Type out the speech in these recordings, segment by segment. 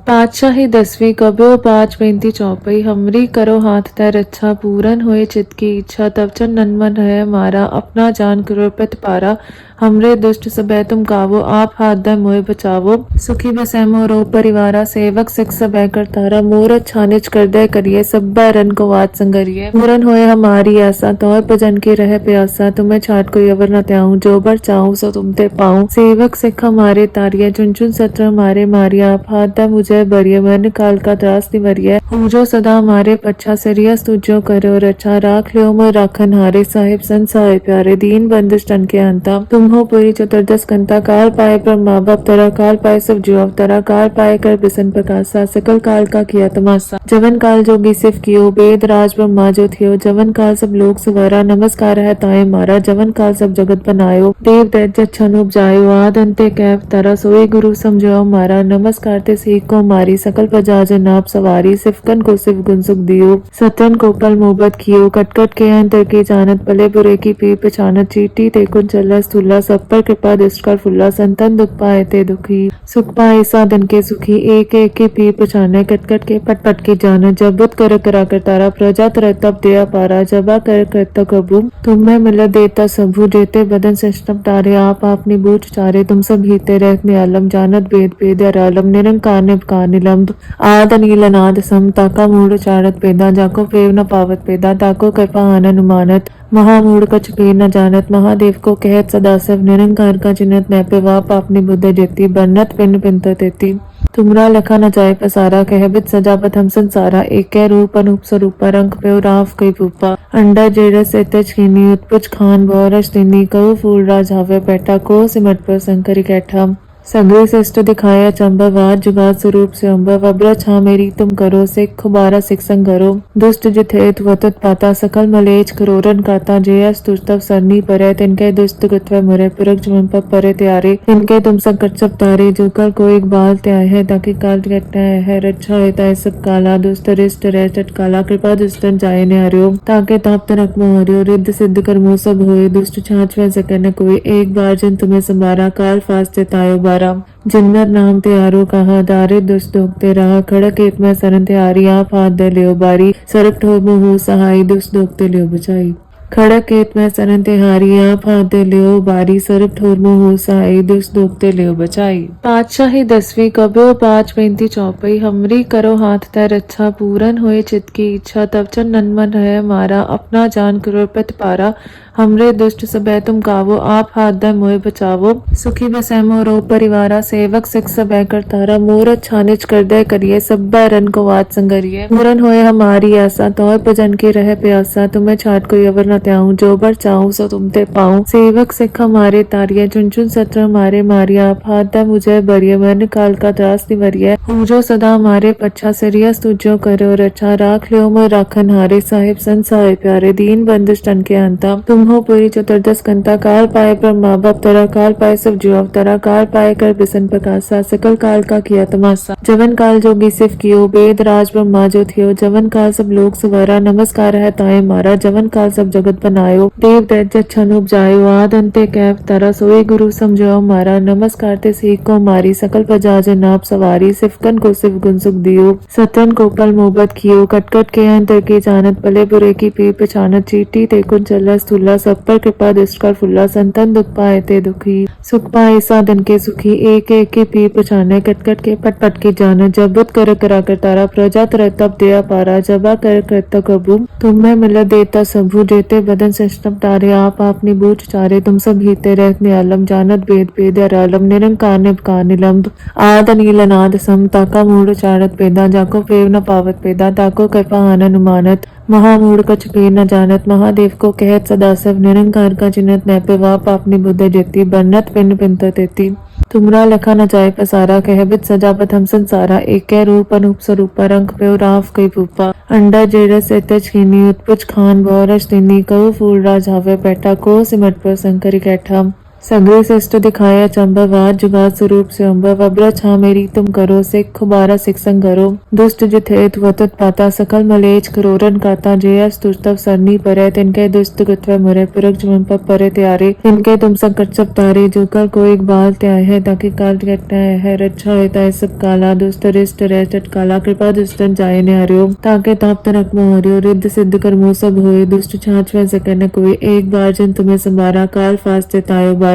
पातशाही 10वीं कब्यो 5 चौपई हमरी करो हाथ तैर अच्छा पूरन होए चित की इच्छा तब चन नन्मन है मारा अपना जान करो प्रत पारा हमरे दुष्ट सबे तुम गावो आप हाथ दे मोए बचावो सुखी बसै मोरो परिवारा सेवक सिख सबे कर तारा मोर छानिच कर दे करिए सब रन को वात संगरिए पूरन होए हमारी आशा तौर भजन के रह प्यासा तुम्हें छाट कोई अवर न त्याऊं जो बर चाहूं सो तुम ते पाऊं सेवक सिख हमारे तारिया चुन चुन सत्र हमारे मारिया आप हाथ दा मुझे बरिय मन काल का त्रास निवरिय जो सदा हमारे पच्छा सरिया तुझो करो रक्षा राख लियो मोर राखन हारे साहिब संसाय प्यारे दीन बंदिश तन के अंता तुम हो पूरी चतुर्दश कंता काल पाए पर माँ बाप तरा काल पाए सब जीव अवतरा काल पाए कर बिसन प्रकाशा सकल काल का किया तमाशा जवन काल जोगी सिफ कियो वेद राज ब्रह्मा जो थियो जवन काल सब लोग सुवारा नमस्कार है ताए मारा जवन काल सब जगत बनायो देव दैत्य छन उपजायो आद अंते कैफ तरा सोई गुरु समझो मारा नमस्कार ते सीख को मारी सकल प्रजा जन आप सवारी सिफकन को सिफ गुण सुख दियो सतन को कल मोहब्बत कियो कटकट के अंतर के जानत भले बुरे की पी पहचानत चीटी ते कुन चला स्थूला सब पर कृपा दृष्ट कर फुल्ला संतन दुख पाए ते दुखी सुख पाए साधन के सुखी एक एक के पी पहचाने कटकट के पट पट के जानत जब बुत कर करा कर तारा प्रजा तर तब दया पारा जबा कर करता कबू तुम्हें मिल देता सबू देते बदन सिस्टम तारे आप अपनी बूझ चारे तुम सब हीते रहते आलम जानत वेद वेद आलम निरंकार निबकार निलंब आद अनिल अनाद सम ताका मूढ़ चारत पेदा जाको फेव न पावत पेदा ताको कृपा आनन उमानत महामूढ़ कछ पीर न जानत महादेव को कहत सदाशिव निरंकार का चिन्हत नैपे वाप अपनी बुद्ध जेती बन्नत पिन पिंत तेती तुमरा लखा न जाय पसारा कहबित सजापत हम संसारा एक रूप अनूप स्वरूप रंग पे राव कई रूपा अंडा जेरस एतच खीनी उत्पुच खान बोरश दिनी कऊ फूल राज हावे बैठा को सिमट पर संकरी कैठा सगरे श्रेष्ठ दिखाया चंबा जुगात स्वरूप से अम्बा वब्र छा मेरी तुम करो सिख खुबारा सिख संग करो दुष्ट जिथेत वतत पाता सकल मलेच करोरन काता जयस तुस्तव सरनी परे तिनके दुष्ट गत्व मुरे पुरख जुमन पर परे त्यारे तिनके तुम संकट सब तारे जो कर को एक बाल त्याय है ताकि काल घटना है रक्षा होता है सब काला दुष्ट रिष्ट रह चटकाला कृपा दुष्टन जाय ने हरियो ताके ताप तनक मोह हरियो रिद्ध सिद्ध कर मोह सब होए दुष्ट छाछ वह सकर न कोई एक बार जिन तुम्हें संभारा काल फास्ते तायो बारा जिन्नर नाम ते आरो कहा दारे दुष्ट दोगते रहा खड़क एक में सरन ते आरी आप हाथ दे लियो बारी सरक ठोर हो सहाय दुष्ट दोगते लियो बचाई खड़क केत में सरन ते हारी आप हाथ दे लियो बारी सरक ठोर हो सहाय दुष्ट दोगते लियो बचाई पातशाही 10वीं कब्यो 5 चौपई हमरी करो हाथ तैर अच्छा पूरन होए चित की इच्छा तब चन नन्मन है मारा अपना जान करो प्रत पारा हमरे दुष्ट सबे तुम गावो आप हाथ दे मोए बचावो सुखी बसै मोरो परिवारा सेवक सिख सबे कर तारा मोर छानिच कर दे करिए सब रन को वात संगरिए पूरन होए हमारी आशा तौर भजन के रह प्यासा तुम्हें छाट कोई अवर न त्याऊं जो बर चाहूं सो तुम ते पाऊं सेवक सिख हमारे तारिया चुन चुन सत्र हमारे मारिया आप हाथ दे मुझे बरिय मन काल का त्रास निवरिय जो सदा हमारे पच्छा सरिया तुझो करो रक्षा राख लियो मोर राखन हारे साहिब संसाय प्यारे दीन बंदिश तन के अंता तुम हो पूरी चतुर्दश कंता काल पाए पर माँ बाप तरा काल पाए सब जीव अवतरा काल पाए कर बिसन प्रकाशा सकल काल का किया तमाशा जवन काल जोगी सिफ कियो वेद राज ब्रह्मा जो थियो जवन काल सब लोग सुवारा नमस्कार है ताए मारा जवन काल सब जगत बनायो देव दैत्य छन उपजायो आद अंते कैफ तरा सोई गुरु समझो मारा नमस्कार ते सीख को मारी सकल प्रजा जन आप सवारी सिफकन को सिफ गुण सुख दियो सतन को कल मोहब्बत कियो कटकट के अंतर के जानत भले बुरे की पी पहचानत चीटी ते कुन चला स्थूला सब पर कृपा दृष्ट कर फुल्ला संतन दुख पाए ते दुखी सुख पाए साधन के सुखी एक एक के पी पहचाने कटकट के पट पट के जाने जब बुत कर करा कर तारा प्रजा तर तब दया पारा जबा कर करता कबू तुम्हें मिल देता सबू देते बदन सिस्टम तारे आप अपनी बूझ चारे तुम सब हीते रहते आलम जानत वेद वेद आलम निरंकार निबकार निलंब आद अनिल अनाद सम ताका मूढ़ चारत पेदा जाको फेव न पावत पेदा ताको कृपा आनन उमानत महामूढ़ कछ पीर न जानत महादेव को कहत सदाशिव निरंकार का चिन्हत नैपे वाप अपनी बुद्ध जेती बन्नत पिन पिंत तेती तुमरा लखा न जाय पसारा कहबित सजापत हम संसारा एक रूप अनूप स्वरूप रंग पे राव कई रूपा अंडा जेरस एतच खीनी उत्पुच खान बोरश दिनी कऊ फूल राज हावे बैठा को सिमट पर संकरी कैठा सगरे श्रेष्ठ दिखाया चंबवाद जुगाद स्वरूप से अम्बव अब्र छा मेरी तुम करो सिख खुबारा सिख संगरो दुष्ट जिथेत वतत पाता सकल मलेच करोरन काता जयस तुस्तव सरनी परे तिनके दुष्ट कृत्व मुरे पुरख जुमन पर परे त्यारे तिनके तुम संकट सब तारे जो कर को एक बाल त्याय है ताकि काल कटना है रक्षा होता है सब काला दुष्ट रिष्ट रह काला कृपा दुष्ट जाय ने हरियो ताके ताप तनक मोह हरियो रिद्ध सिद्ध कर्मो सब होए दुष्ट छाछ वह सकन कोई एक बार जिन तुम्हें संबारा काल फास्ते तायो बारा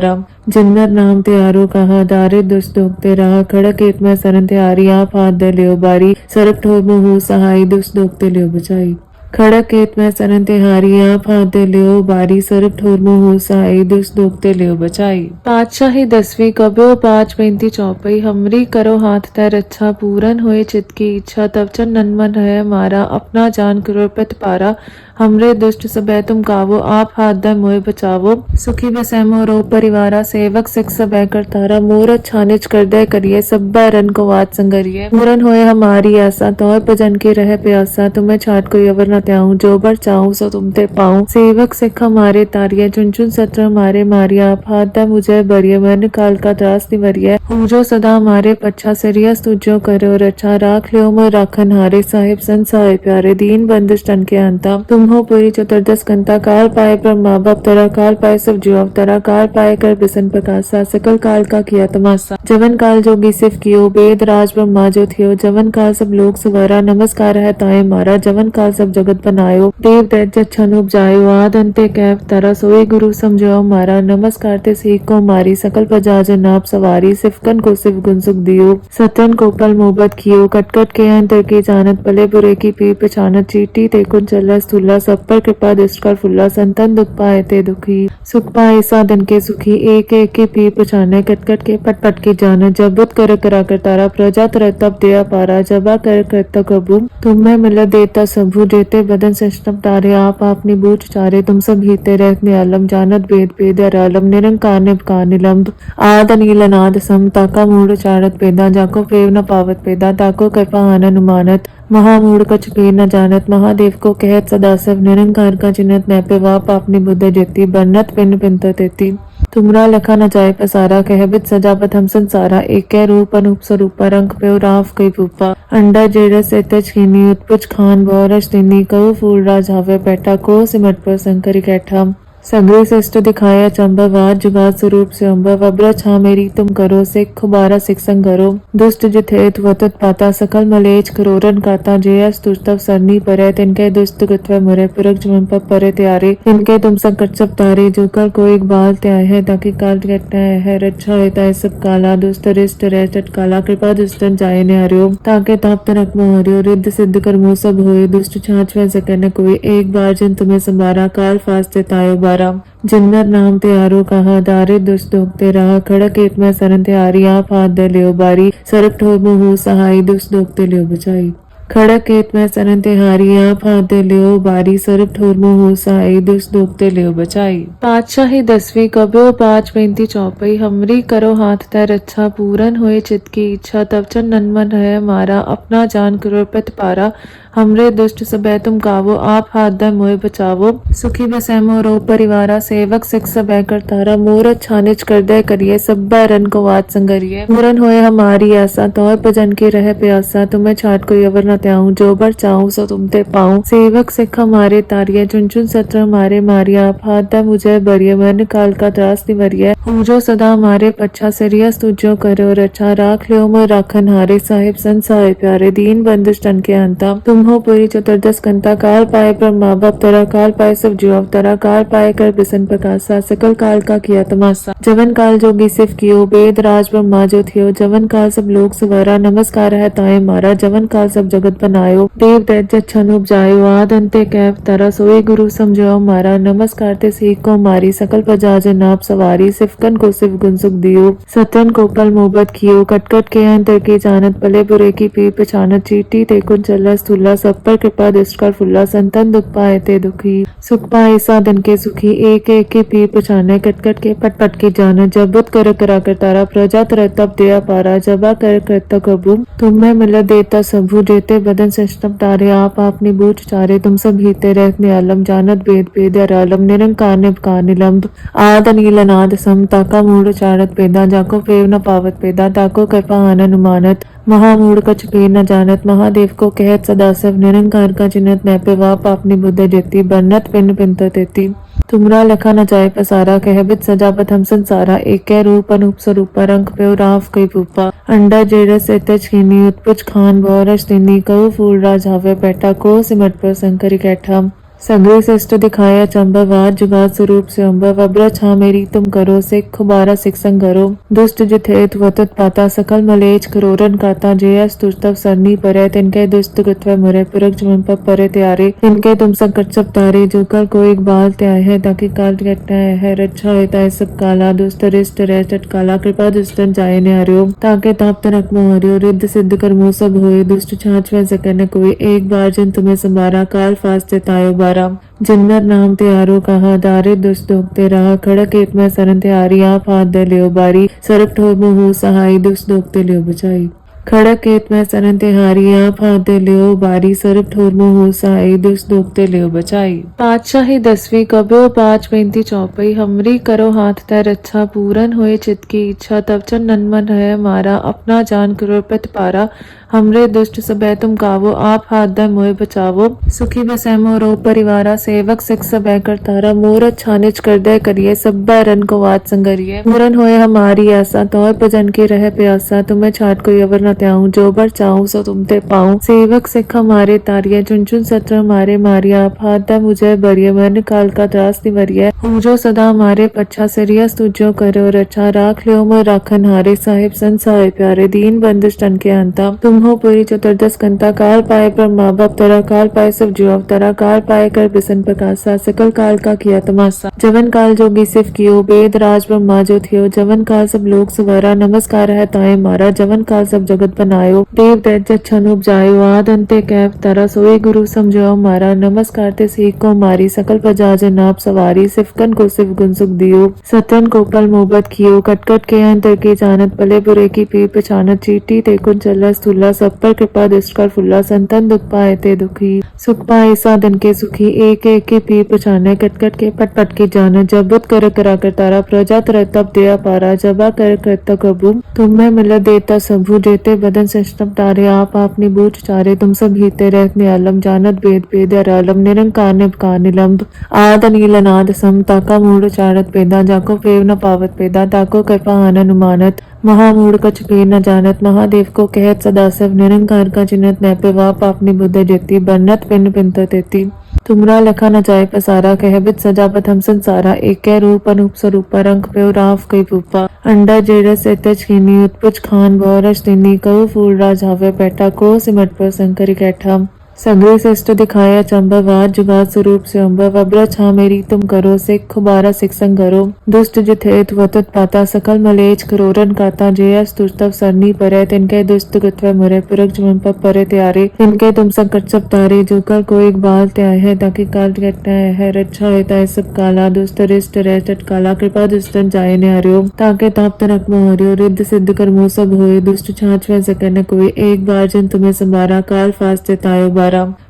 जिन्नर नाम त्यारो कहा दारे दुष्ट दोगते रहा खड़क एक में सरन त्यारी आप हाथ दे लियो बारी सरप ठोर मुहु सहाय दुष्ट दोगते लियो बचाई खड़क खेत में सरन तिहारी आप हाथ दे लियो बारी सरप ठोर मुहु सहाय दुष्ट दोगते लियो बचाई पातशाही 10वीं कब्यो 5 चौपई हमरी करो हाथ तै रक्षा पूरन होए चित की इच्छा तब चन नन्मन है मारा अपना जान कृपत पारा हमरे दुष्ट सबे तुम कावो आप हाथ दे मोए बचावो सुखी बसै मोरो परिवारा सेवक सिख सबे कर तारा मोर छानिच कर दे करिए सब रन को वाद संगरिए पूरन होए हमारी आशा तौर भजन के रह प्यासा तुम्हें छाट कोई अवर न त्याऊं जो बर चाहूं सो तुम ते पाऊं सेवक सिख हमारे तारिये चुन चुन सत्र हमारे मारिया आप हाथ दे मुझे बरिये मन काल का त्रास निवरिये पूजो सदा हमारे पच्छा सरिया तुझो करो रक्षा राख लियो मोर राखन हारे साहिब संसाय प्यारे दीन बंदिश तन के अंता तुम हो पूरी चतुर्दश कंता काल पाए ब्रह्मा बाप तरा काल पाए सब जीव अवतरा काल पाए कर बिसन प्रकाशा सकल काल का किया तमाशा जवन काल जोगी सिफ कियो वेद राज ब्रह्मा जो थियो जवन काल सब लोग सवारा नमस्कार है ताए मारा जवन काल सब जगत बनायो देव दैत्य छन उपजायो आद अंते कैव तरा सोए गुरु समझो मारा नमस्कार ते सीख को मारी सकल प्रजा जनाब सवारी सिफकन को सिफ गुण सुख दियो सतन को पल मोहब्बत कियो कटकट के अंतर की जानत भले बुरे की पी पहचानत चीटी ते कुन चला स्थूला सब पर कृपा दृष्ट कर फुल्ला संतन दुख पाए ते दुखी सुख पाए साधन के सुखी एक एक के पी पहचाने कटकट के पट पट के जाने जब बुत कर करा कर तारा प्रजा तर तब दया पारा जबा कर करता कबू तुम्हें मिल देता सबू देते बदन सिस्टम तारे आप अपनी बूझ चारे तुम सब हीते रहने आलम जानत भेद भेद आलम निरंकार निभकार निलंब आद नील अनाद सम ताका मूड चारत पेदा जाको पेव न पावत पेदा ताको कृपा आनन उमानत महामूढ़ कछ पेर न जानत महादेव को कहत सदाशिव निरंकार का चिन्हत न पे वाप अपनी बुद्ध जेती बन्नत पिंड पिंत तेती तुमरा लखा न जाय पसारा कहबित सजावत हम संसारा एक रूप अनूप स्वरूप रंग पे राफ कई रूपा अंडा जेरस एतच खीनी उत्पुच खान बौरश दिनी कऊ फूल राज हावे बैठा को सिमट पर संकरी कैठा सगरे श्रेष्ठ दिखाया चंबवाद जुगाद स्वरूप से अम्बव अब्र छा मेरी तुम करो सिख खुबारा सिख संगरो दुष्ट जिथेत वतत पाता सकल मलेच करोरन काता जयस तुस्तव सरनी परे तिनके दुष्ट कृत्व मुरे पुरख जुमन पर परे त्यारे तिनके तुम संकट सब तारे जो कर को एक बाल त्याय है ताकि काल कटना है रक्षा होता है सब काला दुष्ट रिष्ट रह काला कृपा दुष्ट जाय ने हरियो ताके ताप तनक मोह हरियो रिद्ध सिद्ध कर्मो सब होए दुष्ट छाछ वह सकन कोई एक बार जिन तुम्हें संबारा काल फास्ते तायो बारा जिन्नर नाम त्यारो कहा दारे दुष्ट दोगते रहा खड़क एक में सरन त्यारी आप हाथ दे लियो बारी सरप ठोर मुहु सहाय दुष्ट दोगते लियो बचाई खड़क खेत में सरन तिहारी आप हाथ दे लियो बारी सरप ठोर मुहु सहाय दुष्ट दोगते लियो बचाई पातशाही 10वीं कब्यो 5 चौपई हमरी करो हाथ तै रक्षा पूरन होए चित की इच्छा तब चन नन्मन है मारा अपना जान कृपत पारा हमरे दुष्ट सबे तुम कावो आप हाथ दे मोए बचावो सुखी बसै मोरो परिवारा सेवक सिख सबे कर तारा मोर छानिच कर दे करिए सब रन को वाद संगरिए पूरन होए हमारी आशा तौर भजन के रह प्यासा तुम्हें छाट कोई अवर न त्याऊं जो बर चाहूं सो तुम ते पाऊं सेवक सिख हमारे तारिये चुन चुन सत्र हमारे मारिया आप हाथ दे मुझे बरिये मन काल का त्रास निवरिये पूजो सदा हमारे पच्छा सरिया तुझो करो रक्षा राख लियो मोर राखन हारे साहिब संसाय प्यारे दीन बंदिश तन के अंता तुम हो पूरी चतुर्दश कंता काल पाए ब्रह्मा बाप तरा काल पाए सब जीव अवतरा काल पाए कर बिसन प्रकाशा सकल काल का किया तमाशा जवन काल जोगी सिफ कियो वेद राज ब्रह्मा जो थियो जवन काल सब लोग सवारा नमस्कार है ताए मारा जवन काल सब जगत बनायो देव दैत्य छन उपजायो आद अंते कैव तरा सोए गुरु समझो मारा नमस्कार ते सीख को मारी सकल प्रजा जनाब सवारी सिफकन को सिफ गुण सुख दियो सतन को पल मोहब्बत कियो कटकट के अंतर की जानत भले बुरे की पी पहचानत चीटी ते कुन चला स्थूला सब पर कृपा दृष्ट कर फुल्ला, संतन दुख पाए ते दुखी, सुख पाए साधन के सुखी, एक एक की पीर पछाने, कटकट के पट पट की जान, जबत कर करा कर तारा, प्रजा तर तब दया पारा, जबा कर करता कबू, तुम्हें मिल देता सबू, जेते बदन सिस्टम तारे, आप निबूझ चारे, तुम सब हीते रहत नियालम, जानत वेद वेद आलम, निरंकार निबकार निलंब, आद नील अनाद सम, ताका मूढ़ चारत पेदा, जाको फेव न पावत पेदा, ताको कृपा आनन मानत, महामूढ़ कछ पेर न जानत, महादेव को कहत सदाशिव, निरंकार का चिन्हत नैपे वाप, आपनी बुद्ध जेती, बन्नत पिंड पिंत तेती, तुमरा लखा न जाय पसारा, कहबित सजापत हम संसारा, एक रूप अनूप स्वरूपा, रंग पे राव कई भूपा, अंडा जेरस एतच कीनी, उत्पुच खान बौरज तिनी, कऊ फूल राज हावे बैठा, को सिमट पर शंकरी कैठा, सगरे श्रेष्ठ दिखाया चंबवाद, जुगाद स्वरूप से अम्बव, अब्र छा मेरी तुम करो, सिख खुबारा सिख संग करो, दुष्ट जिथेत वतत पाता, सकल मलेच करोरन काता, जयस तुस्तव सरनी परे, तिनके दुष्ट कृत्व मुरे, पुरख जुमन पर परे त्यारे, तिनके तुम संकट सब तारे, जो कर को एक बाल त्याय है, ताकि काल घटना है, रक्षा होता है सब काला, दुष्ट रिष्ट रह चटकाला, कृपा दुष्टन जाय ने हरियो, ताके ताप तनक मोह हरियो, रिद्ध सिद्ध कर मोह सब होए, दुष्ट छाछ वह सकर न कोई, एक बार जिन तुम्हें संभारा, काल फास्ते तायो बारा, जिन्नर नाम ते आरो कहा, दारे दुष्ट दोगते रहा, खड़क एक में सरन ते आरी, आप हाथ दे लियो बारी, सरप ठोर मुँह सहाई, दुष्ट दोगते लियो बचाई, खड़क केत में सरन ते हारी, आप हाथ दे लियो बारी, सरप ठोर मुँह सहाई, दुष्ट दोगते लियो बचाई। पातशाही 10वीं कब्यो 5 बेनती चौपई, हमरी करो हाथ तै रक्षा, पूरन होए चित की इच्छा, तब चन नन मन है मारा, अपना जान करोड़पति पारा, हमरे दुष्ट सबे तुम कावो, आप हाथ दे मोए बचावो, सुखी बसै मोरो परिवारा, सेवक सिख सबे कर तारा, मोर छानिच कर दे करिए, सब बैरन को वात संगरिए, पूरन होए हमारी आशा, तौर भजन के रह प्यासा, तुम्हें छाट कोई अवर न त्याऊं, जो बर चाहूं सो तुम ते पाऊं, सेवक सिख हमारे तारिये, चुन चुन सत्र हमारे मारिया, आप हाथ दे मुझे बरिये, मन काल का त्रास निवरिये, जो सदा हमारे पच्छा, सिरिया तुझो करो रक्षा, राख लियो मोर राखन हारे, साहिब संसाय प्यारे, दीन बंदिश तन के अंता, तुम हो पूरी चतुर्दश कंता, काल पाए ब्रह्मा बप्तरा, काल पाए सब जीव अवतरा, काल पाए कर बिसन प्रकाशा, सकल काल का किया तमाशा, जवन काल जोगी सिफ कियो, वेद राज ब्रह्मा जो थियो, जवन काल सब लोग सुवारा, नमस्कार है ताए मारा, जवन काल सब जगत बनायो, देव दैत्य जच्छन उपजायो, आद अंते कैव तारा, सोए गुरु समझो मारा, नमस्कार ते सीख को मारी, सकल प्रजा जन आप सवारी, सिफकन को सिफ गुण सुख दियो, सतन को पल मोहब्बत कियो, कटकट के अंतर की जानत, भले बुरे की पीर पछानत, चीटी ते कुन चल स्थूला, सब पर कृपा दृष्ट कर फुल्ला, संतन दुख पाए ते दुखी, सुख पाए साधन के सुखी, एक एक की पीर पछाने, कटकट के पट पट की जान, जबत कर करा कर तारा, प्रजा तर तब दया पारा, जबा कर करता कबू, तुम्हें मिल देता सबू, जेते बदन सिस्टम तारे, आप निबूझ चारे, तुम सब हीते रहत नियालम, जानत वेद वेद आलम, निरंकार निबकार निलंब, आद नील अनाद सम, ताका मूढ़ चारत पेदा, जाको फेव न पावत पेदा, ताको कृपा आनन मानत, महामूढ़ कछ पेर न जानत, महादेव को कहत सदाशिव, निरंकार का चिन्हत नैपे वाप, आपनी बुद्ध जेती, बन्नत पिंड पिंत तेती, तुमरा लखा न जाय पसारा, कहबित सजापत हम संसारा, एक रूप अनूप स्वरूपा, रंग पे राव कई भूपा, अंडा जेरस एतच कीनी, उत्पुच खान बौरज तिनी, कऊ फूल राज हावे बैठा, को सिमट पर शंकरी कैठा, सगरे श्रेष्ठ दिखाया चंबवाद, जुगाद स्वरूप से अम्बव, अब्र छा मेरी तुम करो, सिख खुबारा सिख संग करो, दुष्ट जिथेत वतत पाता, सकल मलेच करोरन काता, जयस तुस्तव सरनी परे, तिनके दुष्ट कृत्व मुरे, पुरख जुमन पर परे त्यारे, तिनके तुम संकट सब तारे, जो कर को एक बाल त्याय है, ताकि काल घटना है, रक्षा होता है सब काला, दुष्ट रिष्ट रह चटकाला, कृपा दुष्टन जाय ने हरियो, ताके ताप तनक मोह हरियो, रिद्ध सिद्ध कर मोह सब होए, दुष्ट छाछ वह सकर न कोई, एक बार जिन तुम्हें संभारा, काल फास्ते तायो बारा,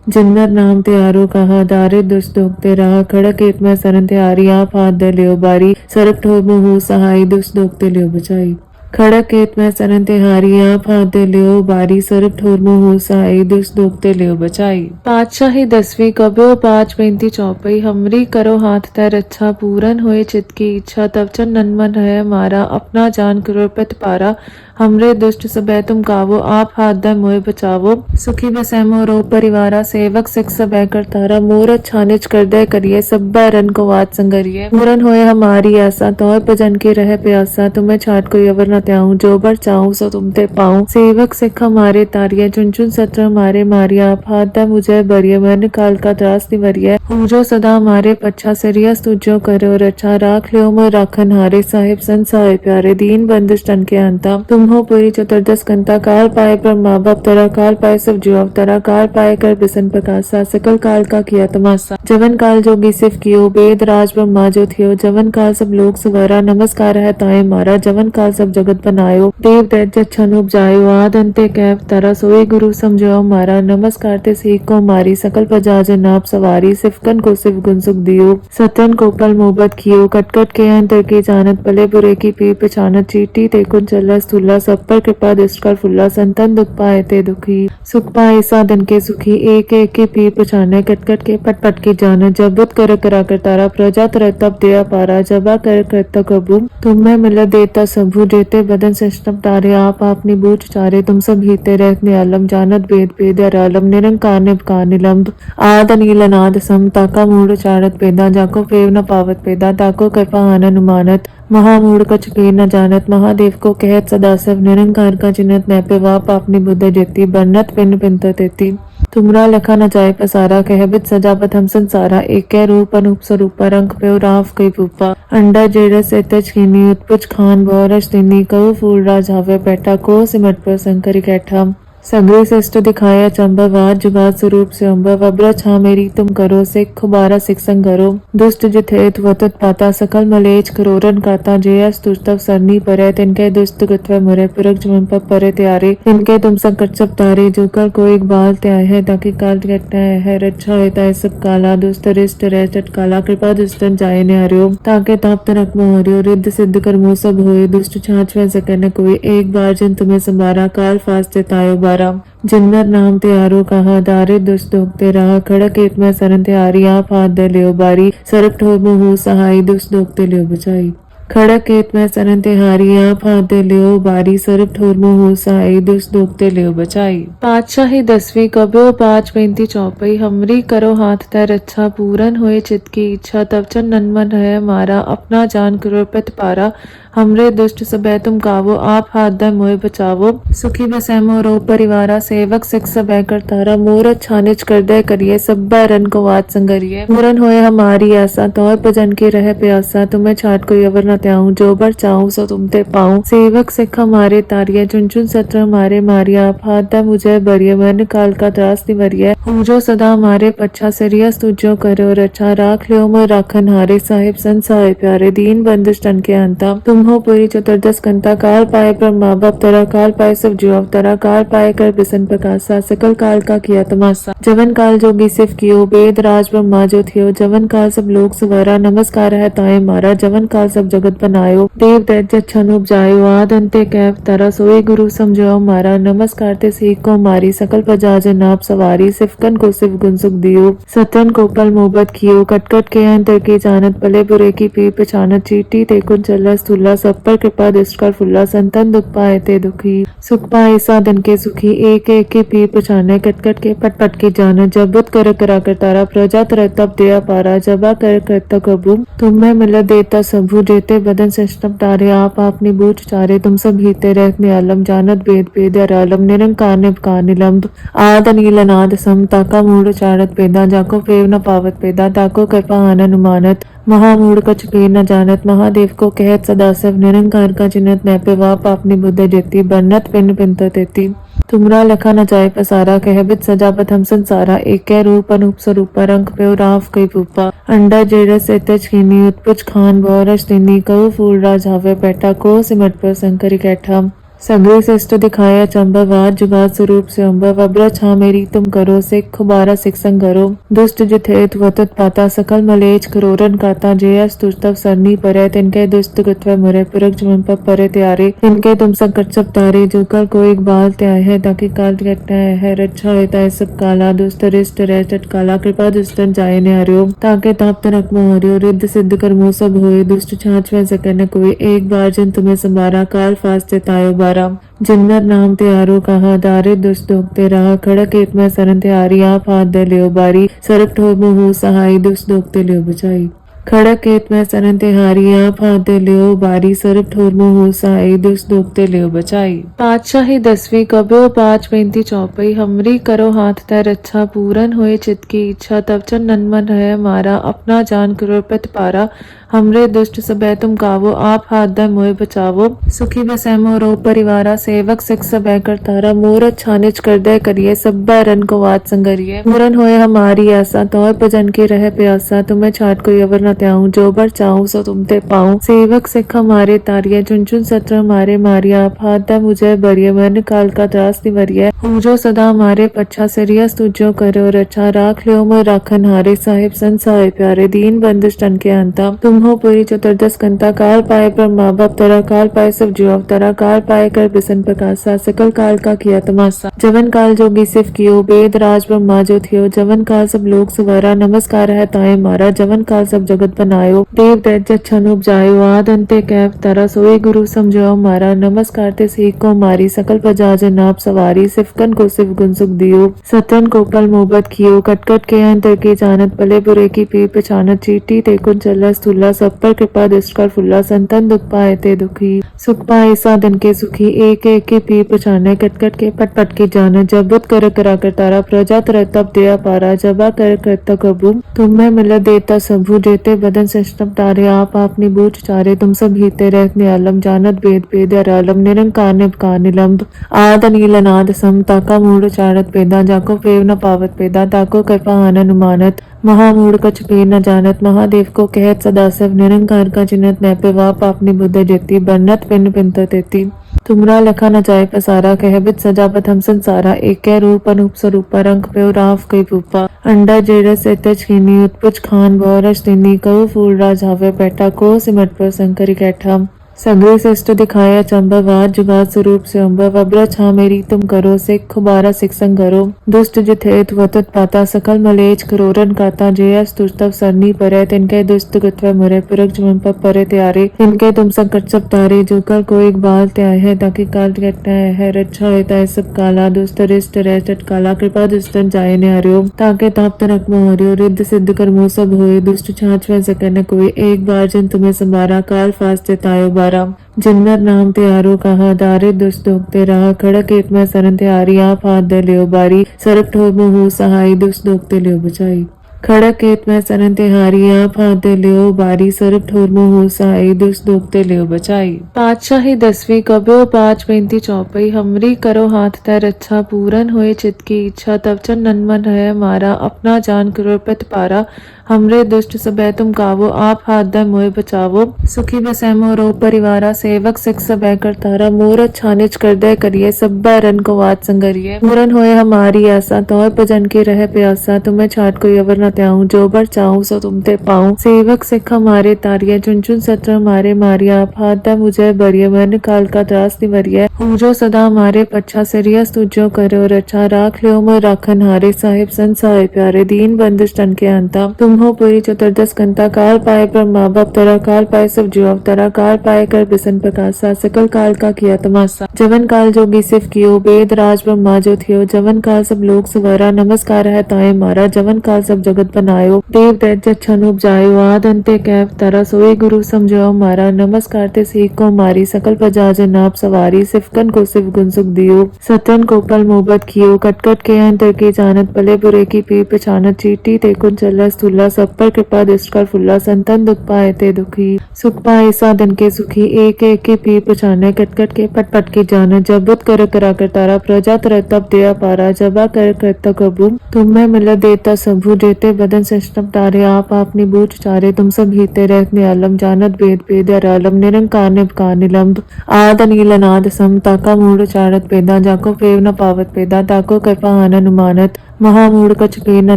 जिन्नर नाम ते आरो कहा, दारे दुष्ट दोगते रहा, खड़क एक में सरन ते आरी, आप हाथ दे लियो बारी, सरप ठोर मुँह सहाई, दुष्ट दोगते लियो बचाई, खड़क केत में सरन ते हारी, आप हाथ दे लियो बारी, सरप ठोर मुँह सहाई, दुष्ट दोगते लियो बचाई। पातशाही 10वीं कब्यो 5 बेनती चौपई, हमरी करो हाथ तै रक्षा, पूरन होए चित की इच्छा, तब चन नन मन है मारा, अपना जान करोड़पति पारा, हमरे दुष्ट सबे तुम कावो, आप हाथ दे मोए बचावो, सुखी बसै मोरो परिवारा, सेवक सिख सबे कर तारा, मोर छानिच कर दे करिए, सब बैरन को वात संगरिए, पूरन होए हमारी आशा, तौर भजन के रह प्यासा, तुम्हें छाट कोई अवर न त्याऊं, जो बर चाहूं सो तुम ते पाऊं, सेवक सिख हमारे तारिये, चुन चुन सत्र हमारे मारिया, आप हाथ दे मुझे बरिये, मन काल का त्रास निवरिये, जो सदा हमारे पच्छा, सिरिया तुझो करो रक्षा, राख लियो मोर राखन हारे, साहिब संसाय प्यारे, दीन बंदिश तन के अंता, तुम तुम हो पूरी चतुर्दश कंता काल पाए ब्रह्मा बप्तरा काल पाए सब जीव अवतरा काल पाए कर बिसन प्रकाशा सकल काल का किया तमाशा जवन काल जोगी सिफ कियो वेद राज ब्रह्मा जो थियो जवन काल सब लोग सुवरा नमस्कार है ताए मारा जवन काल सब जगत बनायो देव दैत्य छन उपजायो आद अंते कैव तरा सोए गुरु समझो मारा नमस्कार ते सीख को मारी सकल प्रजा जनाब सवारी सिफकन को सिफ गुण सुख दियो सतन को पल मोहब्बत कियो कटकट के अंतर की जानत भले बुरे की पीर पहचानत चीटी ते कुन चल्ला स्थूला सब पर कृपा दृष्ट कर फुल्ला संतन दुख पाए ते दुखी सुख पाए साधन के सुखी एक एक के पीर पहचाने कटकट के पट पट की जानत जब बुत कर करा कर तारा प्रजा तर तब दया पारा जबा कर करता कबू तुम में मिल देता सबू जेते बदन सिस्टम तारे आप अपनी बूझ चारे तुम सब हीते रहने आलम जानत भेद भेद आलम निरंकार निभकार निलंब आद नील अनाद सम ताका मूड चारत पेदा जाको पेव न पावत पेदा ताको कृपा आनन उमानत महामूढ़ कछ के न जानत महादेव को कहत सदाशिव निरंकार का चिन्हत न पे वाप अपनी बुद्ध जेती बरनत पिन पिंत तेती तुमरा लखा न जाय पसारा कहबित सजावत हम संसारा एक रूप अनूप स्वरूप रंग पे राव कई रूपा अंडा जेरस एतच कीनी उत्पुच खान बौरश दिनी कऊ फूल राज हावे बैठा को सिमट पर शंकर कैठा सगरे श्रेष्ठ दिखाया चंबवाद जुगाद स्वरूप से अम्बव अब्र छा मेरी तुम करो सिख खुबारा सिख संग करो दुष्ट जित हेत वतत पाता सकल मलेच करोरन काता जयस तुस्तव सरनी परे तिनके दुष्ट गुत्व मुरे पुरख जुमन पर परे त्यारे तिनके तुम संकट सब तारे जो कर को एक बाल त्याय है ताकि काल कटना है रक्षा होता है सब काला दुष्ट रिष्ट रट काला कृपा दुष्टन जाय ने हरियो ताके ताप तनक मोहरियो रिद्ध सिद्ध कर मोह सब होए दुष्ट छाछ में सकन कोई एक बार जिन तुम्हें संभारा काल फास्ते तायो बारा जिन्नर नाम त्यारो कहा दारे दुष्ट दोगते रहा खड़क एत में सरन त्यारी आप हाथ दे लियो बारी सरप ठोर मुँह सहाई दुष्ट दोगते लियो बचाई खड़क केत में सरन तिहारी आप हाथ दे लियो बारी सरप ठोर मुँह सहाई दुष्ट दोगते लियो बचाई पातशाही 10वीं कब्यो 5 चौपई हमरी करो हाथ तय रक्षा पूरन होए चित की इच्छा तब चन नन्मन है मारा अपना जान कृपत पारा हमरे दुष्ट सबे तुम कावो आप हाथ दे मोए बचावो सुखी बसै मोरो परिवारा सेवक सिख सबे कर तारा मोर छानिच कर दे करिए सब रन को वात संगरिए पूरन होए हमारी आशा तौर भजन के रह प्यासा तुम्हें छाट कोई अवर न त्याऊं जो बर चाहूं सो तुम ते पाऊं सेवक सिख हमारे तारिया चुन चुन सत्र हमारे मारिया आप हाथ दे मुझे बरिय मन काल का त्रास निवरिय जो सदा हमारे पच्छा सरिया तुझो करो रक्षा राख लियो मोर राखन हारे साहिब संसाय प्यारे दीन बंदिश तन के अंता तुम हो पूरी चतुर्दश कंता काल पाए ब्रह्मा बप्तरा काल पाए सब जीव अवतरा काल पाए कर बिसन प्रकाशा सकल काल का किया तमाशा जवन काल जोगी सिफ कियो वेद राज ब्रह्मा जो थियो जवन काल सब लोग सुवरा नमस्कार है ताए मारा जवन काल सब जगत बनायो देव दैत्य छन उपजायो आद अंते कैव तरा सोए गुरु समझो मारा नमस्कार ते सीख को मारी सकल प्रजा जनाब सवारी सिफकन को सिफ गुण सुख दियो सतन को पल मोहब्बत कियो कटकट के अंतर की जानत भले बुरे की पीर पहचानत चीटी ते कुन चल्ला स्थूला सब पर कृपा दृष्ट कर फुल्ला संतन दुख पाए ते दुखी सुख पाए साधन के सुखी एक एक के पीर पहचाने कटकट के पट पट की जानत जब बुत कर करा कर तारा प्रजा तर तब दया पारा जबा कर करता कबू तुम में मिल देता सबू जेते बदन सिस्टम तारे आप अपनी बूझ चारे तुम सब हीते रहने आलम जानत भेद भेद आलम निरंकार निभकार निलंब आद नील अनाद सम ताका मूड चारत पेदा जाको पेव न पावत पेदा ताको कृपा आनन उमानत महामूढ़ कछ के न जानत महादेव को कहत सदाशिव निरंकार का चिन्हत न पे वाप अपनी बुद्ध जेती बरनत पिन पिंत तेती तुमरा लखा न जाय पसारा कहबित सजावत हम संसारा एक रूप अनूप स्वरूप रंग पे राव कई रूपा अंडा जेरस एतच कीनी उत्पुच खान बौरश दिनी कऊ फूल राज हावे बैठा को सिमट पर शंकर कैठा सगरे श्रेष्ठ दिखाया चंबवाद जुगाद स्वरूप से अम्बव अब्र छा मेरी तुम करो सिख खुबारा सिख संग करो दुष्ट जित हेत वतत पाता सकल मलेच करोरन काता जयस तुस्तव सरनी परे तिनके दुष्ट गुत्व मुरे पुरख जुमन पर परे त्यारे तिनके तुम संकट सब तारे जो कर को एक बाल त्याय है ताकि काल कटना है रक्षा होता है सब काला दुष्ट रिष्ट रट काला कृपा दुष्टन जाय ने हरियो ताके ताप तनक मोहरियो रिद्ध सिद्ध कर मोह सब होए दुष्ट छाछ में सकन कोई एक बार जिन तुम्हें संभारा काल फास्ते तायो बारा जिन्नर नाम त्यारो कहा दारे दुष्ट दोगते रहा खड़क एत में सरन त्यारी आप हाथ दे लियो बारी सरप ठोर मुँह सहाई दुष्ट दोगते लियो बचाई खड़क केत में सरन तिहारी आप हाथ दे लियो बारी सरप ठोर मुँह सहाई दुष्ट दोगते लियो बचाई पातशाही 10वीं कब्यो 5 चौपई हमरी करो हाथ तय रक्षा पूरन होए चित की इच्छा तब चन नन्मन है मारा अपना जान कृपत पारा हमरे दुष्ट सबे तुम कावो आप हाथ दे मोए बचावो। सुखी बसै मोरो परिवारा सेवक सिख सबे करतारा मोर छानिच कर दे करिए सब रन को वात संगरिए। पूरन होए हमारी आशा तौर भजन के रह प्यासा तुम्हें छाट कोई अवर न त्याऊं जो बर चाहूं सो तुम ते पाऊं। सेवक सिख हमारे तारिये चुन चुन सत्र हमारे मारिया आप हाथ दे मुझे बरिये मन काल का त्रास निवरिये। पूजो सदा हमारे पच्छा सिरियस तुझो करो रक्षा राख लियो मोर राखन हारे साहिब संसाय प्यारे दीन बंदिश तन के अंता। तुम हो पूरी चतुर्दश कंता काल पाए ब्रह्मा बाप तरा काल पाए सब जीव अवतरा काल पाए कर बिसन प्रकाशा सकल काल का किया तमाशा। जवन काल जोगी सिफ कियो वेद राज ब्रह्मा जो थियो जवन काल सब लोग सुवारा नमस्कार है ताए मारा। जवन काल सब जगत बनायो देव दैत्य छन उपजायो आद अंते कैव तारा सोए गुरु समझो मारा। नमस्कार ते सीख को मारी सकल प्रजा जन आप सवारी सिफकन को सिफ गुण सुख दियो सतन को पल मोहब्बत कियो कटकट के अंतर के जानत भले बुरे की पी पहचानत चीटी ते कुन चला स्थूला सब पर कृपा दृष्ट कर फुल्ला संतन दुख पाए ते दुखी सुख पाए साधन के सुखी एक एक की पी पहचाने कटकट के पट पट के जाने जब बुत कर करा कर तारा प्रजा तर तब दया पारा जबा कर करता कबू तुम्हें मिल देता सबू देते बदन सिस्टम तारे आप अपनी बूझ चारे तुम सब हीते रहते आलम जानत भेद भेद आलम निरंकार निपकार निलंब आद अनील अनाद सम ताका मूड चारत पेदा जाको पेव न पावत पेदा ताको कृपा आनन मानत महामूढ़ कछ पे न जानत महादेव को कहत सदाशिव निरंकार का चिन्हत नैपे वाप अपनी बुद्ध जेती बन्नत पिन पिंत तेती। तुमरा लखा न जाए पसारा कहबित सजापत हम संसारा एक रूप अनूप स्वरूपा रंग पे राव कई रूपा अंडा जेरस एतच खीनी उत्पुच खान बौरस तिनी कऊ फूल राज हावे बैठा को सिमट पर शंकरी कैठा। सगरे श्रेष्ठ दिखाया चंबा जुगात स्वरूप से अम्बा वब्र छा मेरी तुम करो सिख खुबारा सिख संग करो दुष्ट जिथेत वतत पाता सकल मलेच करोरन काता जयस तुस्तव सरनी परे तिनके दुष्ट गत्व मुरे पुरख जुमन पर परे त्यारे तिनके तुम संकट सब तारे जो कल को एक बाल त्याय है ताकि काल कटना है रक्षा होता है सब काला दुष्ट रिष्ट रेष्ट काला कृपा दुष्टन जाए ने हरियो ताके ताप तनक मोह हरियो रिद्ध सिद्ध कर्मो सब होए दुष्ट छाछ वह सकन कोई एक बार जिन तुम्हें संभारा काल फास्ते तायो जिन्नर नाम त्यारो कहा दारे दुष्ट दोगते रहा खड़क एक में सरन त्यारी आप हाथ दे लियो बारी सरप ठोर मुहु सहाय दुष्ट दोगते लियो बचाई। खड़क खेत में सरन तिहारी आप हाथ दे लियो बारी सरप ठोर मुहु सहाय दुष्ट दोगते लियो बचाई। पातशाही 10वीं कब्यो 5 चौपाई हमरी करो हाथ तै रक्षा पूरन होए चित की इच्छा तब चन नन्मन है मारा अपना जान करो प्रत पारा। हमरे दुष्ट सबे तुम कावो आप हाथ दे मोए बचावो। सुखी बसै मोरो परिवारा सेवक सिख सबे करतारा मोर छानिच कर दे करिए सब रन को वात संगरिए। पूरन होए हमारी आशा तौर भजन के रह प्यासा तुम्हें छाट कोई अवर न त्याऊं जो बर चाहूं सो तुम ते पाऊं। सेवक सिख हमारे तारिये चुन चुन सत्र हमारे मारिया आप हाथ दे मुझे बरिये मन काल का त्रास निवरिये। पूजो सदा हमारे पच्छा सिरियस तुझो करो रक्षा राख लियो मोर राखन हारे साहिब संसाय प्यारे दीन बंदिश तन के अंता। तुम हो पूरी चतुर्दश कंता काल पाए ब्रह्मा बाप तरा काल पाए सब जीव अवतरा काल पाए कर बिसन प्रकाशा सकल काल का किया तमाशा। जवन काल जोगी सिफ कियो वेद राज ब्रह्मा जो थियो जवन काल सब लोग सुवारा नमस्कार है ताए मारा। जवन काल सब जगत बनायो देव दैत्य छन उपजायो आद अंते कैव तारा सोए गुरु समझो मारा। नमस्कार ते सीख को मारी सकल प्रजा जन आप सवारी सिफकन को सिफ गुण सुख दियो सतन को पल मोहब्बत कियो कटकट के अंतर के जानत भले बुरे की पी पहचानत चीटी ते कुन चला स्थूला सब पर कृपा दृष्ट कर फुल्ला संतन दुख पाए ते दुखी सुख पाए साधन के सुखी एक एक की पी पहचाने कटकट के पट पट के जाने जब बुत कर करा कर तारा प्रजा तर तब दया पारा जबा कर करता कबू तुम्हें मिल देता सबू देते बदन सिस्टम तारे आप अपनी बूझ चारे तुम सब हीते रहते आलम जानत भेद भेद आलम निरंकार निपकार निलंब आद अनील अनाद सम ताका मूड चारत पेदा जाको पेव न पावत पेदा ताको कृपा आनन मानत महामूढ़ कछ पे न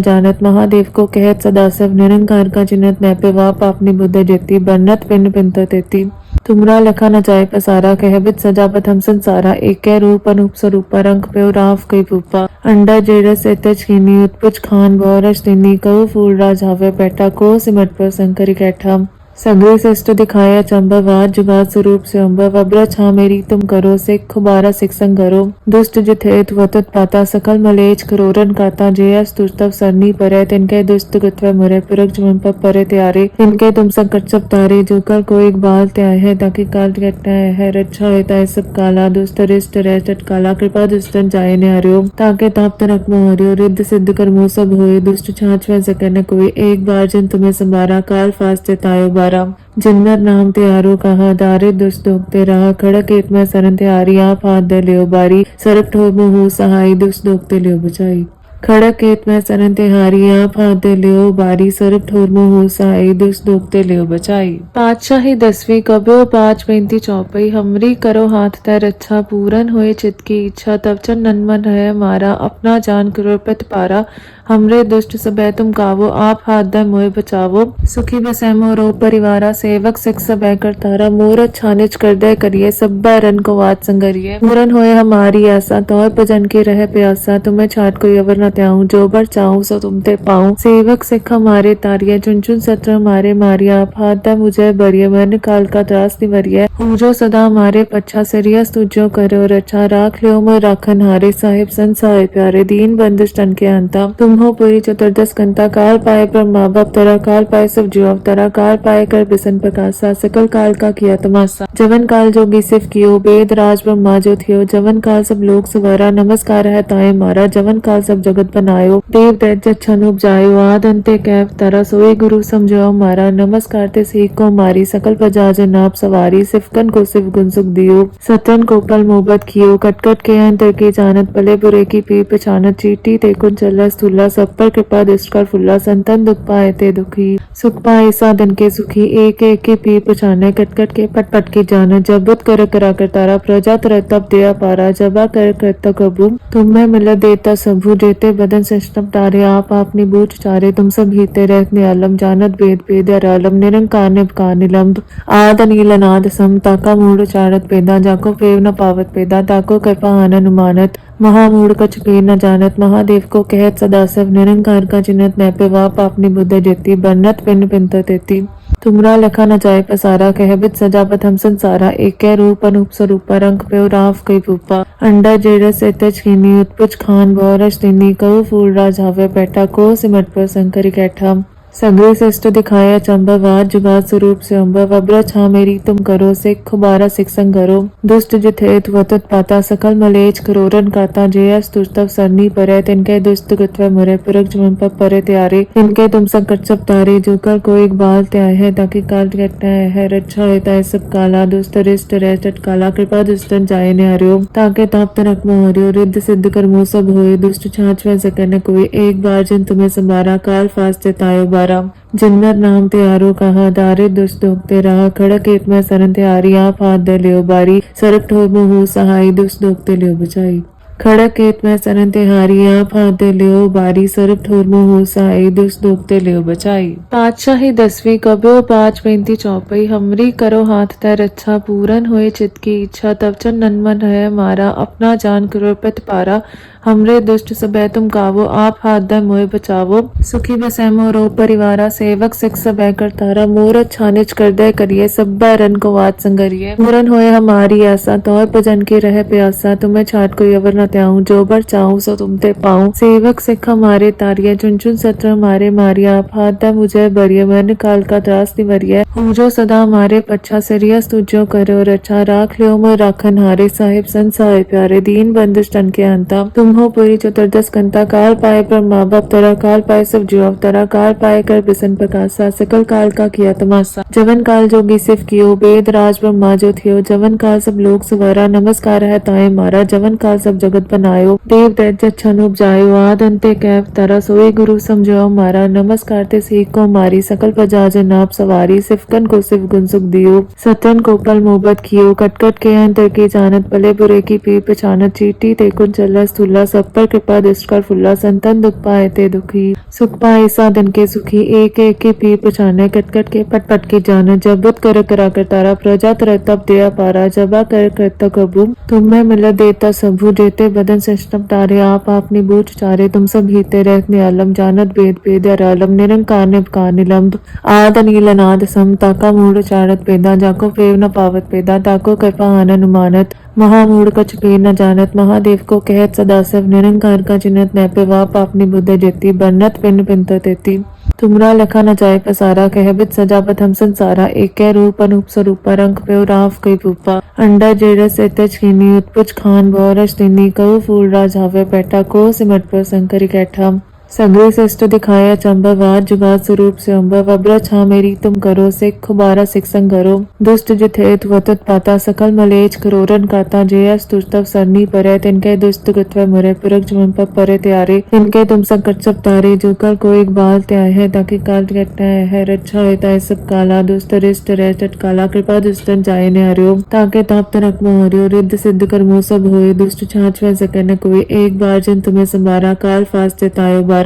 जानत महादेव को कहत सदाशिव निरंकार का चिन्हत नैपे वाप अपनी बुद्ध जेती बन्नत पिन पिंत तेती। तुमरा लखा न जाए पसारा कहबित सजापत हम संसारा एक रूप अनूप स्वरूपा रंग पे राव कई रूपा अंडा जेरस एतच खीनी उत्पुच खान बौरस तिनी कऊ फूल राज हावे बैठा को सिमट पर शंकरी कैठा। सगरे श्रेष्ठ दिखाया चंबा जुगात स्वरूप से अम्बा वब्र छा मेरी तुम करो सिख खुबारा सिख संग करो दुष्ट जिथेत वतत पाता सकल मलेच करोरन काता जयस तुस्तव सरनी परे तिनके दुष्ट गत्व मुरे पुरख जुमन पर परे त्यारे तिनके तुम संकट सब तारे जो कल को एक बाल त्याय है ताकि काल कटना है रक्षा होता है सब काला दुष्ट रिष्ट रेष्ट काला कृपा दुष्टन जाए ने हरियो ताके ताप तनक मोह हरियो रिद्ध सिद्ध कर्मो सब होए दुष्ट छाछ वह सकन कोई एक बार जिन तुम्हें संभारा काल फास्ते तायो बारा जिन्नर नाम त्यारो कहा दारे दुष्ट दोगते रहा खड़क एत में सरन त्यारी आप हाथ दे लियो बारी सरक ठोर मुहू सहाई दुष्ट दोगते लियो बचाई खड़क एत में सरन तिहारी आप हाथ दे लियो बारी सरक ठोर मुहू सहाई दुष्ट दोगते लियो बचाई पातशाही 10वीं कब्यो 5 चौपई हमरी करो हाथ तै रक्षा पूरन होए चित की इच्छा तब चन नन्मन है मारा अपना जान कृपत पारा हमरे दुष्ट सबे तुम गावो आप हाथ दे मोए बचावो सुखी बसै मोरो परिवारा सेवक सिख सबे करतारा मोर छानिच कर दे करिए सब रन को वात संगरिए पूरन होए हमारी आशा तौर भजन के रह प्यासा तुम्हें छाट कोई अवर न त्याऊं जो बर चाहूं सो तुम ते पाऊं सेवक सिख हमारे तारिया चुन चुन सत्र हमारे मारिया आप हाथ दे मुझे बरिए मन काल का त्रास निवरिए पूजो सदा हमारे पच्छा सरिया तुझो करो रक्षा राख लियो मोर राखन हारे साहिब संसार प्यारे दीन बंदिश तन के अंता तुम हो पूरी चतुर्दश कंता काल पाए ब्रह्मा बाप तरा काल पाए सब जीव अवतरा काल पाए कर बिसन प्रकाशा सकल काल का किया तमाशा जवन काल जोगी सिफ कियो वेद राज ब्रह्मा जो थियो जवन काल सब लोग सुवारा नमस्कार है ताए मारा जवन काल सब जगत बनायो देव दैत्य छन उपजायो आद अंते कैव तरा सोई गुरु समझो मारा नमस्कार ते सीख को मारी सकल प्रजा जो नाप सवारी सिफकन को सिफ गुण सुख दियो सतन को पल मोहब्बत कियो कटकट के अंतर की जानत भले बुरे की पी पहचानत चीटी ते कुन चला स्थूला सब पर कृपा दृष्ट कर फुल्ला संतन दुख पाए ते दुखी सुख पाए साधन के सुखी एक एक के पी पहचाने कटकट के पट पट की जानत जबत कर करा कर तारा प्रजा तर तब दया पारा जबा कर करता कबू तुम्हें मिल देता सबू देते बदन सिस्टम तारे आप अपनी बूझ चारे तुम सब हिते रहते आलम जानत वेद वेद आलम निरंकार निबकार निलंब आद अनिल अनाद सम ताका मूड चारत पेदा जाको पेव न पावत पेदा ताको कृपा आनन उमानत महामूढ़ कछ पेर न जानत महादेव को कहत सदाशिव निरंकार का चिन्हत नैपे वाप अपनी बुद्ध जेती बन्नत पिन पिंत तेती तुमरा लखा न जाय पसारा कहबित सजापत हम संसारा एक रूप अनूप स्वरूप रंग पे राव कई रूपा अंडा जेरस एतज खीनी उत्पुच खान बोरश दिनी कऊ फूल राज हावे बैठा को सिमट पर संकरी कैठा सगरे श्रेष्ठ दिखाया चंबवाद जुगाद स्वरूप से अम्बा वब्र छा मेरी तुम करो सिख खुबारा सिख संग करो दुष्ट जिथेत वतत पाता सकल मलेच करोरन काता जयस तुस्तव सरनी परे तिनके दुष्ट कृत्व मुरे पुरख जुमन पर परे त्यारे तिनके तुम संकट सब तारे जो कर को एक बाल त्याय है ताकि काल घटना है रक्षा होता है सब काला दुष्ट रिष्ट रह काला कृपा दुष्टन जाय ने हरियो ताके ताप तनक मोह हरियो रिद्ध सिद्ध कर मोह सब होए दुष्ट छाछ में सकन कोई एक बार जिन तुम्हें संभारा काल फास्ते तायो बारा जिन्नर नाम त्यारो कहा दारे दुष्ट दोगते रहा खड़क एत में सरन त्यारी आप हाथ दे लियो बारी सरक ठोर मुहू सहाई दुष्ट दोगते लियो बचाई खड़क एत में सरन तिहारी आप हाथ दे लियो बारी सरक ठोर मुहू सहाई दुष्ट दोगते लियो बचाई पातशाही 10वीं कब्यो 5 चौपई हमरी करो हाथ तै रक्षा पूरन होए चित की इच्छा तब चन नन्मन है मारा अपना जान कृपत पारा हमरे दुष्ट सबे तुम गावो आप हाथ दे मोए बचावो सुखी बसै मोरो परिवारा सेवक सिख सबे करतारा मोर छानिच कर दे करिए सब रन को वात संगरिए पूरन होए हमारी आशा तौर भजन के रह प्यासा तुम्हें छाट कोई अवर न त्याऊं जो बर चाहूं सो तुम ते पाऊं सेवक सिख हमारे तारिया चुन चुन सत्र हमारे मारिया आप हाथ दे मुझे बरिए मन काल का त्रास निवरिए पूजो सदा हमारे पच्छा सरिया तुझो करो रक्षा राख लियो मोर राखन हारे साहिब संसार प्यारे दीन बंदिश तन के अंता तुम हो पूरी चतुर्दश कंता काल पाए ब्रह्मा बाप तरा काल पाए सब जीव अवतरा काल पाए कर बिसन प्रकाशा सकल काल का किया तमाशा जवन काल जोगी सिफ कियो वेद राज ब्रह्मा जो थियो जवन काल सब लोग सुवारा नमस्कार है ताए मारा जवन काल सब जगत बनायो देव दैत्य छन उपजायो आद अंते कैव तरा सोई गुरु समझो मारा नमस्कार ते सीख को मारी सकल प्रजा जो नाप सवारी सिफकन को सिफ गुण सुख दियो सतन को पल मोहब्बत कियो कटकट के अंतर की जानत भले बुरे की पी पहचानत चीटी ते कुन चला स्थूला सब पर कृपा दृष्ट कर फुल्ला संतन दुख पाए ते दुखी सुख पाए साधन के सुखी एक एक के पी पहचाने कटकट के पट पट की जाने जबत कर करा कर तारा प्रजा तर तब दया पारा जबा कर करता कबू तुम्हें मिल देता सबू देते बदन सिस्टम तारे आप अपनी बूझ चारे तुम सब हिते रहते आलम जानत वेद वेद आलम निरंकार निबकार निलंब आद अनिल अनाद सम ताका मूड चारत पेदा जाको पेव न पावत पेदा ताको कृपा आनन उमानत महामूढ़ कछ पेर न जानत महादेव को कहत सदाशिव निरंकार का चिन्हत नैपे वाप अपनी बुद्ध जेती बन्नत पिन पिंत तेती तुमरा लखा न जाय पसारा कहबित सजापत हम संसारा एक रूप अनूप स्वरूप रंग पे राव कई रूपा अंडा जेरस एतज खीनी उत्पुच खान बोरश दिनी कऊ फूल राज हावे बैठा को सिमट पर संकरी कैठा सगरे शिष्ट दिखाया चंबव आज जुगात स्वरूप से अम्बव अब्र छा मेरी तुम करो सिख खुबारा सिख संग करो दुष्ट जिथेत वतुत पाता सकल मलेच करोरन काता जयस तुस्तव सरनी परे तिनके दुष्ट कृत्व मुरे पुरख जुमन पर परे त्यारे तिनके तुम संकट सब तारे जो कल को एक बाल त्याय है ताकि काल कटना है रक्षा होता है सब काला दुष्ट रिष्ट रेष्ट काला कृपा दुष्टन जाय ने हरियो ताके ताप तनक मोह हरियो रिद्ध सिद्ध कर्मो सब होए दुष्ट छाछ वह सके न कोई एक बार जिन तुम्हें संबारा काल फास तायो बारा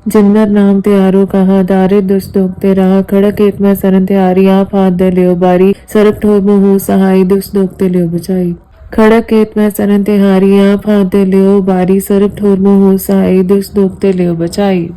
जिन्नर नाम त्यारो कहा दारे दुष्ट दोगते रहा खड़क एक में सरन त्यारी आप हाथ दे लियो बारी सरप ठोर मुहु सहाय दुष्ट दोगते लियो बचाई खड़क खेत में सरन तिहारी आप हाथ दे लियो बारी सरप ठोर मुहु सहाय दुष्ट दोगते लियो बचाई।